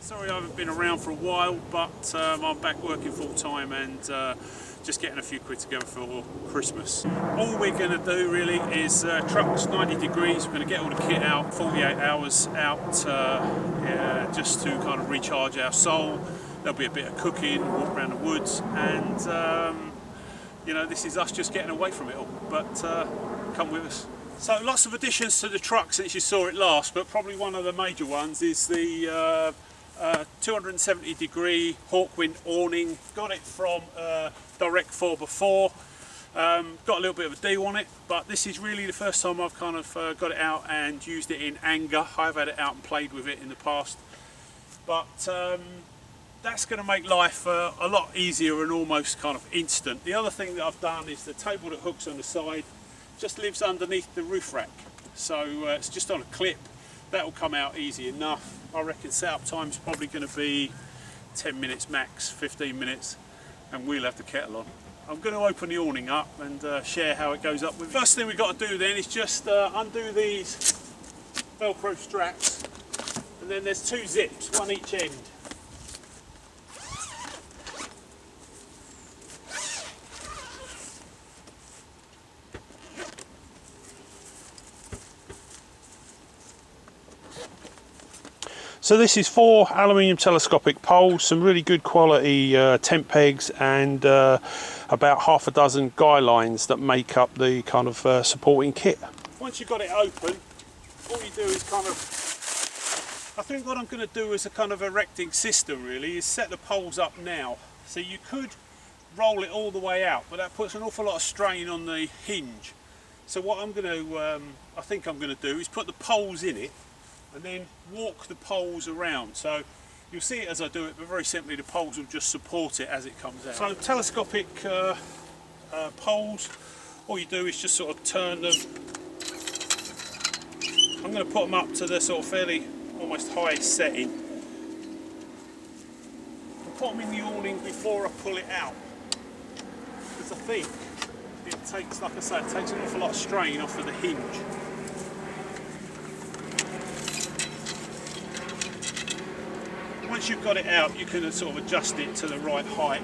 Sorry I haven't been around for a while, but I'm back working full time and just getting a few quid together for Christmas. All we're going to do really is trucks 90 degrees. We're going to get all the kit out, 48 hours out, just to kind of recharge our soul. There'll be a bit of cooking, walk around the woods, and you know, this is us just getting away from it all. But come with us. So lots of additions to the truck since you saw it last, but probably one of the major ones is the 270 degree Hawkwind awning. Got it from Direct 4x4. Got a little bit of a deal on it, but this is really the first time I've kind of got it out and used it in anger. I've had it out and played with it in the past, but that's going to make life a lot easier and almost kind of instant. The other thing that I've done is the table that hooks on the side just lives underneath the roof rack, so it's just on a clip. That will come out easy enough. I reckon setup time's probably going to be 10 minutes max, 15 minutes, and we'll have the kettle on. I'm going to open the awning up and share how it goes up with. First thing we've got to do then is just undo these Velcro straps, and then there's two zips, one each end. So this is 4 aluminium telescopic poles, some really good quality tent pegs, and about half a dozen guy lines that make up the kind of supporting kit. Once you've got it open, all you do is kind of, I think what I'm going to do as a kind of erecting system really is set the poles up now. So you could roll it all the way out, but that puts an awful lot of strain on the hinge. So what I'm going to, I think I'm going to do is put the poles in it and then walk the poles around. So you'll see it as I do it, but very simply the poles will just support it as it comes out. So telescopic poles, all you do is just sort of turn them. I'm going to put them up to the sort of fairly almost high setting. I'll put them in the awning before I pull it out, because I think it takes, like I say, it takes an awful lot of strain off of the hinge. Once you've got it out, you can sort of adjust it to the right height.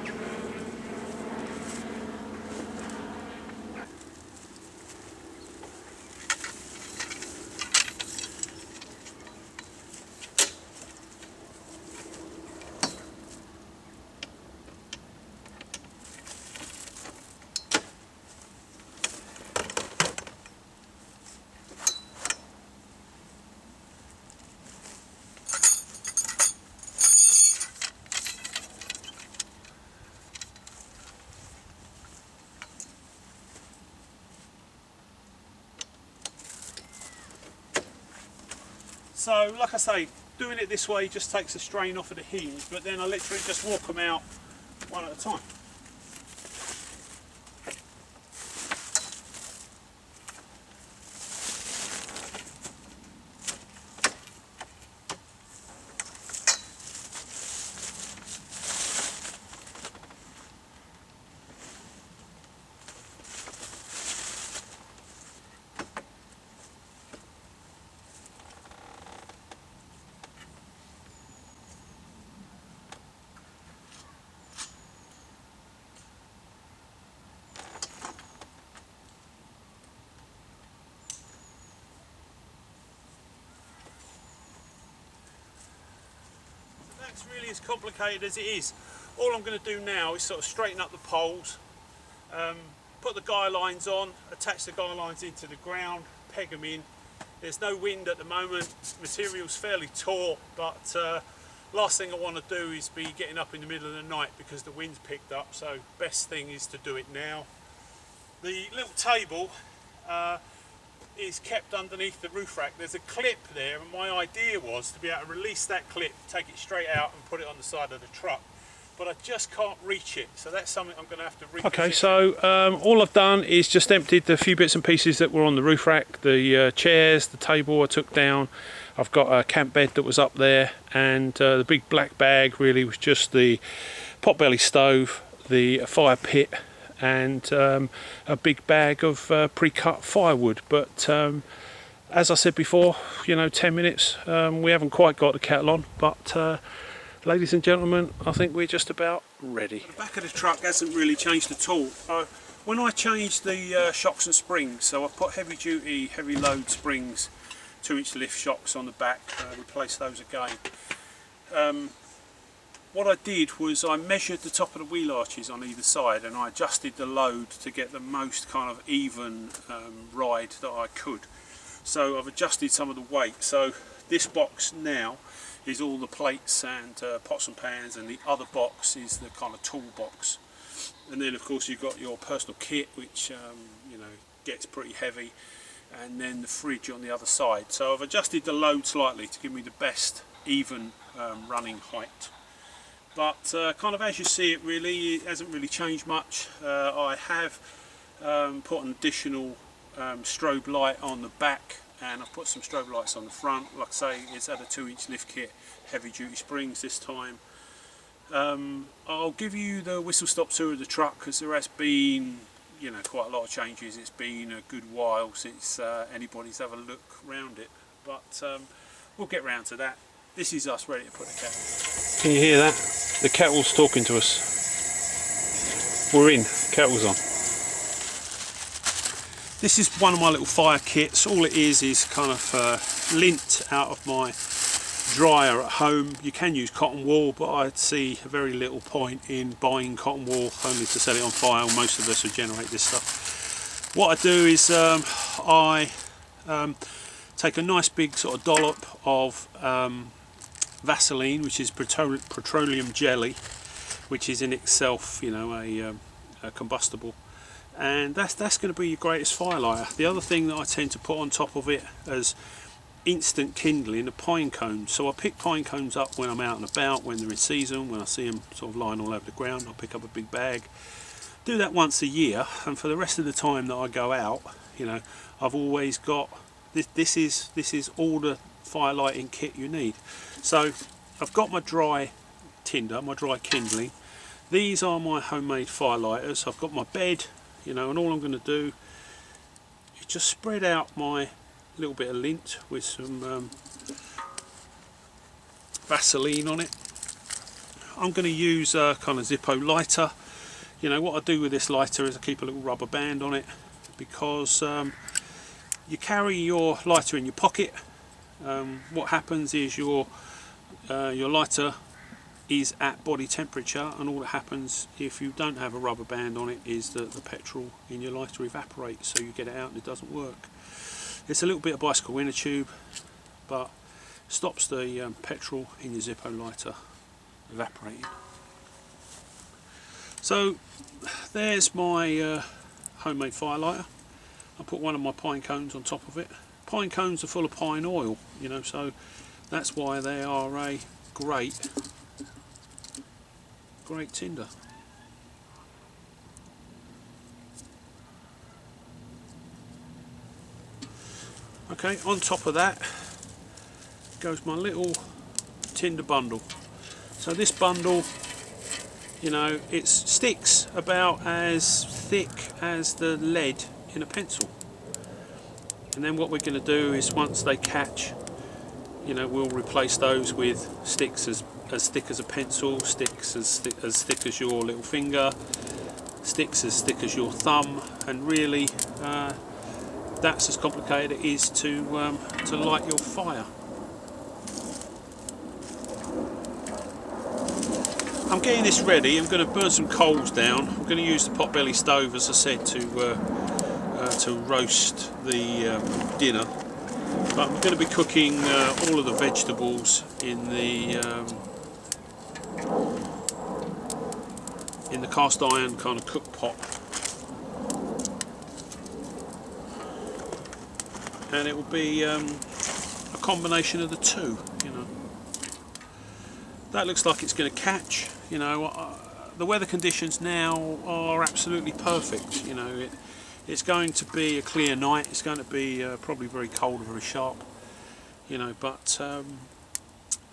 So, like I say, doing it this way just takes the strain off of the hinge, but then I literally just walk them out one at a time. It's really as complicated as it is. All I'm going to do now is sort of straighten up the poles, put the guy lines on, attach the guy lines into the ground, peg them in. There's no wind at the moment, material's fairly taut, but last thing I want to do is be getting up in the middle of the night because the wind's picked up, so best thing is to do it now. The little table is kept underneath the roof rack. There's a clip there, and my idea was to be able to release that clip, take it straight out and put it on the side of the truck, but I just can't reach it, so that's something I'm going to have to reposition. Okay, so all I've done is just emptied the few bits and pieces that were on the roof rack, the chairs, the table I took down. I've got a camp bed that was up there, and the big black bag really was just the potbelly stove, the fire pit, and a big bag of pre-cut firewood. But as I said before, you know, 10 minutes, we haven't quite got the kettle on, but Ladies and gentlemen, I think we're just about ready. The back of the truck hasn't really changed at all. When I changed the shocks and springs, so I put heavy duty, heavy load springs, 2-inch lift shocks on the back, replaced those again. What I did was I measured the top of the wheel arches on either side and I adjusted the load to get the most kind of even ride that I could. So I've adjusted some of the weight. So this box now is all the plates and pots and pans, and the other box is the kind of tool box. And then of course you've got your personal kit, which you know, gets pretty heavy, and then the fridge on the other side. So I've adjusted the load slightly to give me the best even running height. But kind of as you see it, really it hasn't really changed much. I have put an additional strobe light on the back, and I've put some strobe lights on the front. Like I say, it's at a 2-inch lift kit, heavy duty springs this time. I'll give you the whistle stop tour of the truck because there has been, you know, quite a lot of changes. It's been a good while since anybody's have a look round it, but we'll get round to that. This is us ready to put the kettle. Can you hear that? The kettle's talking to us. We're in, kettle's on. This is one of my little fire kits. All it is kind of lint out of my dryer at home. You can use cotton wool, but I'd see very little point in buying cotton wool only to set it on fire. Most of us would generate this stuff. What I do is I take a nice big sort of dollop of Vaseline, which is petroleum jelly, which is in itself, you know, a combustible, and that's going to be your greatest firelighter. The other thing that I tend to put on top of it as instant kindling are pine cones. So I pick pine cones up when I'm out and about, when they're in season, when I see them sort of lying all over the ground. I'll pick up a big bag, do that once a year, and for the rest of the time that I go out, you know, I've always got this is all the firelighting kit you need. So I've got my dry tinder, my dry kindling. These are my homemade firelighters. I've got my bed, you know, and all I'm going to do is just spread out my little bit of lint with some Vaseline on it. I'm going to use a kind of Zippo lighter. You know, what I do with this lighter is I keep a little rubber band on it, because you carry your lighter in your pocket. What happens is your lighter is at body temperature, and all that happens if you don't have a rubber band on it is that the petrol in your lighter evaporates, so you get it out and it doesn't work. It's a little bit of bicycle inner tube, but stops the petrol in your Zippo lighter evaporating. So there's my homemade firelighter. I put one of my pine cones on top of it. Pine cones are full of pine oil, you know, so that's why they are a great tinder. Okay, on top of that goes my little tinder bundle. So this bundle, you know, it sticks about as thick as the lead in a pencil. And then what we're going to do is, once they catch, you know, we'll replace those with sticks as thick as a pencil, sticks as thick as your little finger, sticks as thick as your thumb, and really that's as complicated it is to light your fire. I'm getting this ready. I'm going to burn some coals down. I'm going to use the potbelly stove, as I said, to roast the dinner. But I'm going to be cooking all of the vegetables in the cast iron kind of cook pot, and it will be a combination of the two. You know, that looks like it's going to catch. You know, the weather conditions now are absolutely perfect. You know, it's going to be a clear night. It's going to be probably very cold and very sharp. You know, but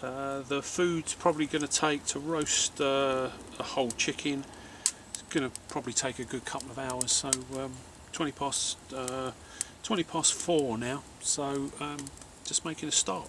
the food's probably going to take to roast a whole chicken. It's going to probably take a good couple of hours. So 20 past 4 now. So just making a start.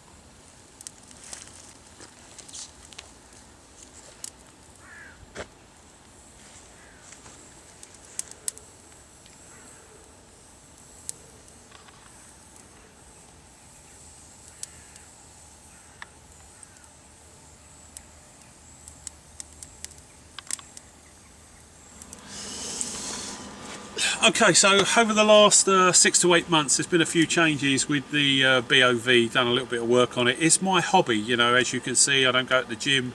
Okay, so over the last 6 to 8 months, there's been a few changes with the BOV. Done a little bit of work on it. It's my hobby, you know. As you can see, I don't go to the gym.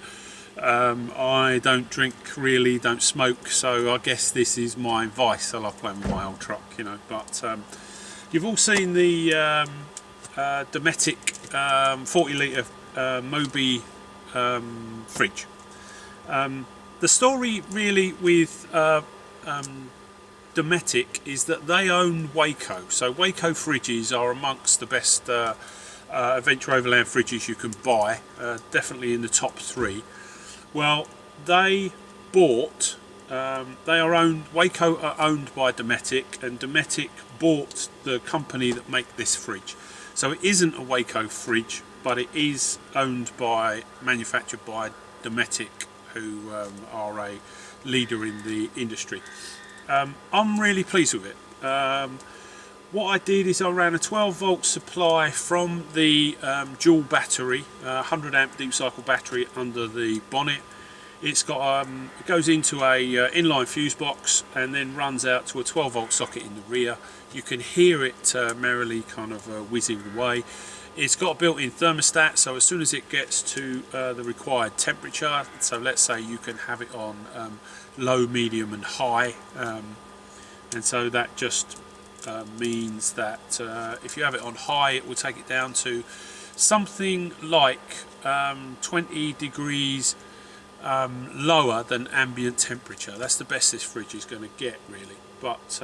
I don't drink really, don't smoke. So I guess this is my vice. I love playing with my old truck, you know. But you've all seen the Dometic 40 litre Moby fridge. The story really with Dometic is that they own Waco. So Waco fridges are amongst the best adventure overland fridges you can buy, definitely in the top 3. Well, they bought, Waco are owned by Dometic, and Dometic bought the company that make this fridge. So it isn't a Waco fridge, but it is manufactured by Dometic, who are a leader in the industry. I'm really pleased with it. What I did is I ran a 12 volt supply from the dual battery, 100 amp deep cycle battery under the bonnet. It's got it goes into a inline fuse box and then runs out to a 12 volt socket in the rear. You can hear it merrily kind of whizzing away. It's got a built-in thermostat, so as soon as it gets to the required temperature, so let's say you can have it on low, medium and high, and so that just means that if you have it on high, it will take it down to something like 20 degrees lower than ambient temperature. That's the best this fridge is going to get, really. But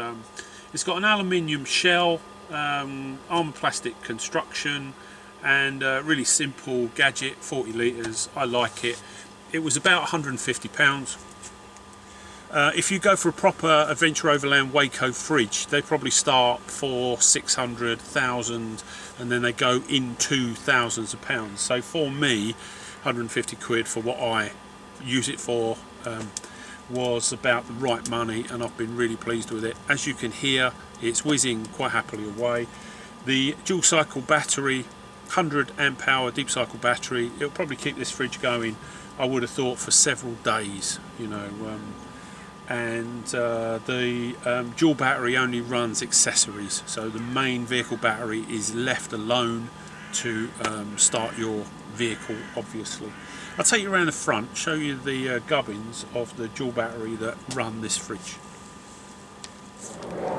it's got an aluminium shell, armoured plastic construction, and really simple gadget. 40 litres. I like it. It was about £150. If you go for a proper adventure overland Waco fridge, they probably start for 600, 1,000, and then they go into thousands of pounds. So for me, 150 quid for what I use it for was about the right money, and I've been really pleased with it. As you can hear, it's whizzing quite happily away. The dual cycle battery, 100 amp hour deep cycle battery, it'll probably keep this fridge going, I would have thought, for several days, you know. And the dual battery only runs accessories, so the main vehicle battery is left alone to start your vehicle, obviously. I'll take you around the front, show you the gubbins of the dual battery that run this fridge.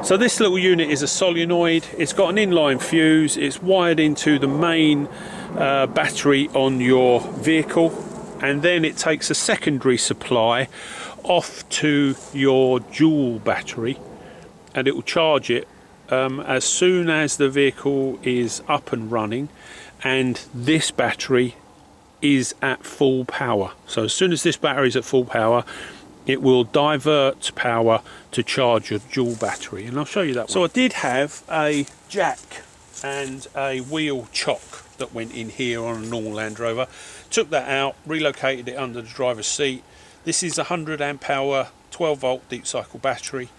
So this little unit is a solenoid. It's got an inline fuse. It's wired into the main battery on your vehicle, and then it takes a secondary supply off to your dual battery, and it will charge it as soon as the vehicle is up and running and this battery is at full power. So as soon as this battery is at full power, it will divert power to charge your dual battery, and I'll show you that one. So I did have a jack and a wheel chock that went in here on a normal Land Rover. Took that out, relocated it under the driver's seat. This is a 100 amp hour 12 volt deep cycle battery.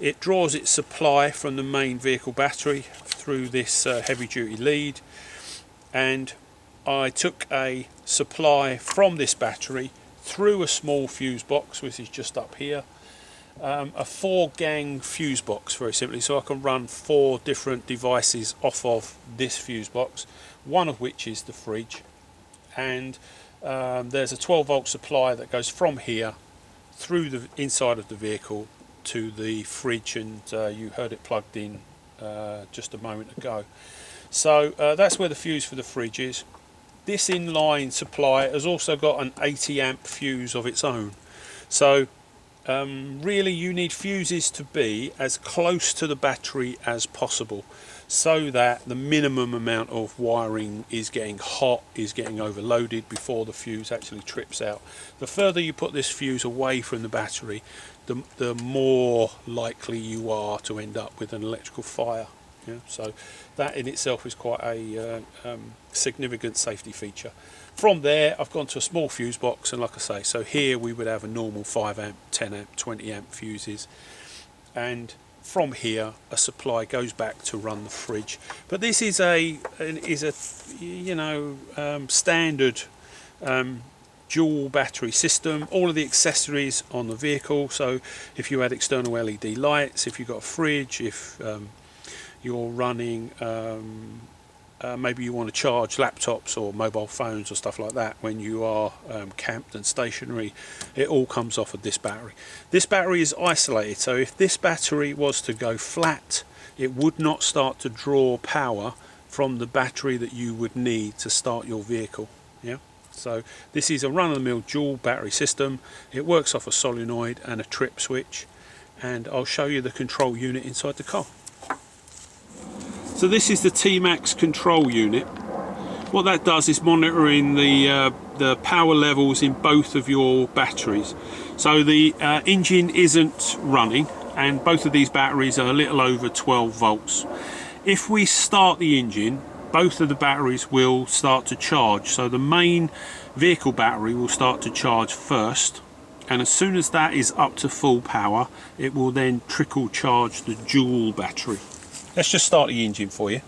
It draws its supply from the main vehicle battery through this heavy duty lead, and I took a supply from this battery through a small fuse box, which is just up here, a 4-gang fuse box, very simply, so I can run 4 different devices off of this fuse box, one of which is the fridge. And there's a 12 volt supply that goes from here through the inside of the vehicle to the fridge, and you heard it plugged in just a moment ago. So that's where the fuse for the fridge is. This inline supply has also got an 80 amp fuse of its own. So really you need fuses to be as close to the battery as possible, so that the minimum amount of wiring is getting hot, is getting overloaded before the fuse actually trips out. The further you put this fuse away from the battery, the more likely you are to end up with an electrical fire. Yeah? So that in itself is quite a significant safety feature. From there I've gone to a small fuse box, and like I say, so here we would have a normal 5 amp, 10 amp, 20 amp fuses, and from here a supply goes back to run the fridge. But this is a you know standard dual battery system, all of the accessories on the vehicle. So if you had external LED lights, if you've got a fridge, if you're running maybe you want to charge laptops or mobile phones or stuff like that when you are camped and stationary, it all comes off of this battery. This battery is isolated, so if this battery was to go flat, it would not start to draw power from the battery that you would need to start your vehicle. Yeah, so this is a run-of-the-mill dual battery system. It works off a solenoid and a trip switch, and I'll show you the control unit inside the car. So this is the T-Max control unit. What that does is monitoring the power levels in both of your batteries. So the engine isn't running, and both of these batteries are a little over 12 volts. If we start the engine, both of the batteries will start to charge. So the main vehicle battery will start to charge first, and as soon as that is up to full power, it will then trickle charge the dual battery. Let's just start the engine for you.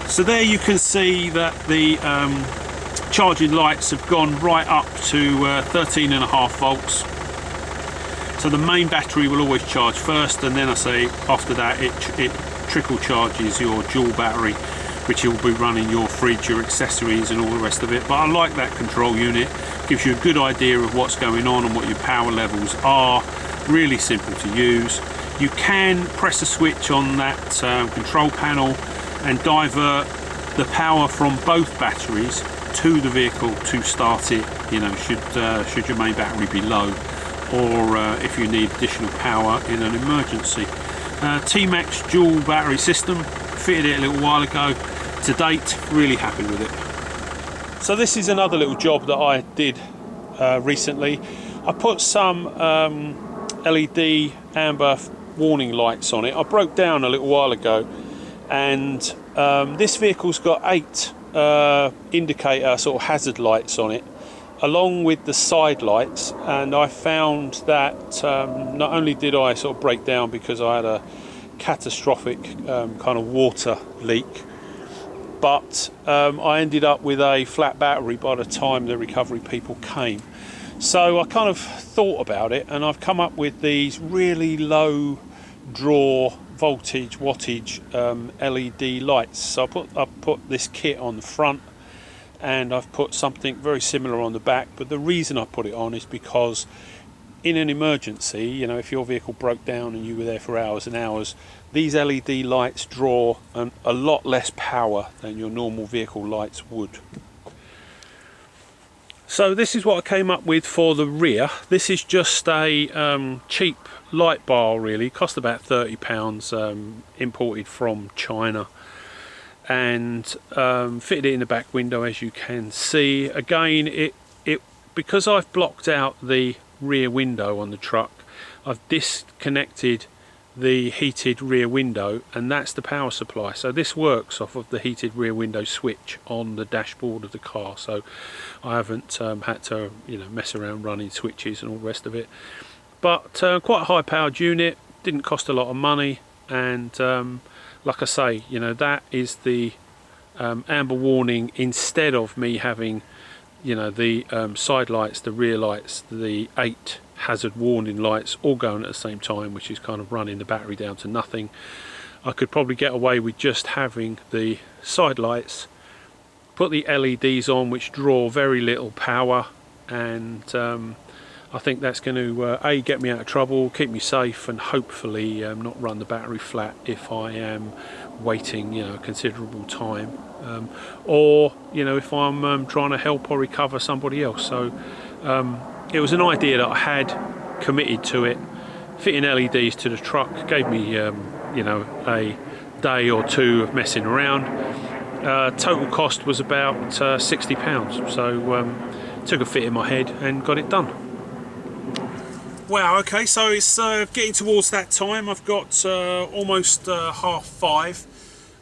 So there you can see that the charging lights have gone right up to 13.5 volts. So the main battery will always charge first, and then I say after that it trickle charges your dual battery, which will be running your fridge, your accessories and all the rest of it. But I like that control unit, gives you a good idea of what's going on and what your power levels are. Really simple to use. You can press a switch on that control panel and divert the power from both batteries to the vehicle to start it, you know, should your main battery be low, or if you need additional power in an emergency. T-Max dual battery system, fitted it a little while ago. To date, really happy with it. So this is another little job that I did recently. I put some LED amber warning lights on it. I broke down a little while ago, and this vehicle's got 8 indicator sort of hazard lights on it, along with the side lights, and I found that not only did I sort of break down because I had a catastrophic kind of water leak, but I ended up with a flat battery by the time the recovery people came. So I kind of thought about it, and I've come up with these really low draw voltage wattage LED lights. So I've put this kit on the front, and I've put something very similar on the back, but the reason I put it on is because in an emergency, you know, if your vehicle broke down and you were there for hours and hours, these LED lights draw a lot less power than your normal vehicle lights would. So this is what I came up with for the rear. This is just a cheap light bar, really. Cost about £30, imported from China, and fitted it in the back window, as you can see. Again, it because I've blocked out the rear window on the truck, I've disconnected the heated rear window, and that's the power supply. So this works off of the heated rear window switch on the dashboard of the car, so I haven't had to, you know, mess around running switches and all the rest of it. But quite a high powered unit, didn't cost a lot of money, and like I say, you know, that is the amber warning, instead of me having, you know, the side lights, the rear lights, the 8 hazard warning lights all going at the same time, which is kind of running the battery down to nothing. I could probably get away with just having the side lights, put the LEDs on, which draw very little power, and I think that's going to A, get me out of trouble, keep me safe, and hopefully not run the battery flat if I am waiting, you know, a considerable time, or, you know, if I'm trying to help or recover somebody else. So it was an idea that I had, committed to it. Fitting LEDs to the truck gave me you know, a day or two of messing around. Total cost was about £60, so took a fit in my head and got it done. Wow, okay, so it's getting towards that time. I've got almost 5:30.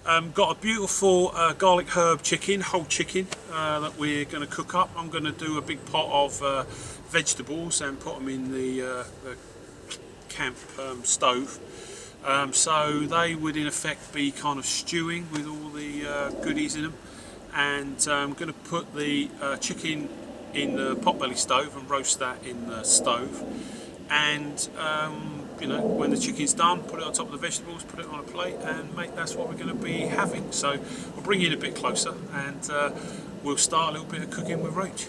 Got a beautiful garlic herb chicken, whole chicken, that we're going to cook up. I'm going to do a big pot of vegetables and put them in the camp stove. So they would in effect be kind of stewing with all the goodies in them. And I'm going to put the chicken in the potbelly stove and roast that in the stove. And you know, when the chicken's done, put it on top of the vegetables, put it on a plate, and mate, that's what we're going to be having. So I'll bring you in a bit closer, and we'll start a little bit of cooking with Roach.